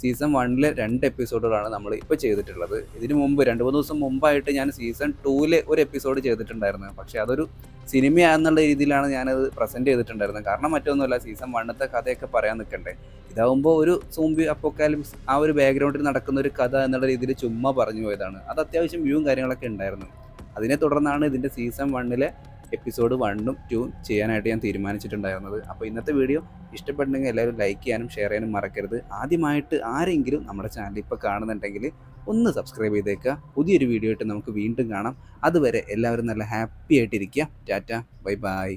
സീസൺ 1 2 എപ്പിസോഡുകളാണ് നമ്മൾ ഇപ്പോൾ ചെയ്തിട്ടുള്ളത്. ഇതിന് മുമ്പ് 2-3 ദിവസം മുമ്പായിട്ട് ഞാൻ സീസൺ 2 ഒരു എപ്പിസോഡ് ചെയ്തിട്ടുണ്ടായിരുന്നു. പക്ഷേ അതൊരു സിനിമയാണെന്നുള്ള രീതിയിലാണ് ഞാനത് പ്രസൻറ്റ് ചെയ്തിട്ടുണ്ടായിരുന്നത്. കാരണം മറ്റൊന്നുമല്ല, സീസൺ 1 കഥയൊക്കെ പറയാൻ നിൽക്കണ്ടേ. ഇതാവുമ്പോൾ ഒരു സോംബി അപ്പോക്കാലിപ്സ് ആ ഒരു ബാക്ക്ഗ്രൗണ്ടിൽ നടക്കുന്ന ഒരു കഥ എന്നുള്ള രീതിയിൽ ചുമ്മാ പറഞ്ഞു പോയതാണ്. അത് അത്യാവശ്യം വ്യൂവും കാര്യങ്ങളൊക്കെ ഉണ്ടായിരുന്നു. അതിനെ തുടർന്നാണ് ഇതിൻ്റെ സീസൺ 1 എപ്പിസോഡ് 1ഉം 2ഉം ചെയ്യാനായിട്ട് ഞാൻ തീരുമാനിച്ചിട്ടുണ്ടായിരുന്നത്. അപ്പോൾ ഇന്നത്തെ വീഡിയോ ഇഷ്ടപ്പെട്ടെങ്കിൽ എല്ലാവരും ലൈക്ക് ചെയ്യാനും ഷെയർ ചെയ്യാനും മറക്കരുത്. ആദ്യമായിട്ട് ആരെങ്കിലും നമ്മുടെ ചാനൽ ഇപ്പോൾ കാണുന്നുണ്ടെങ്കിൽ ഒന്ന് സബ്സ്ക്രൈബ് ചെയ്തേക്കുക. പുതിയൊരു വീഡിയോ ആയിട്ട് നമുക്ക് വീണ്ടും കാണാം. അതുവരെ എല്ലാവരും നല്ല ഹാപ്പി ആയിട്ടിരിക്കുക. Tata, bye bye.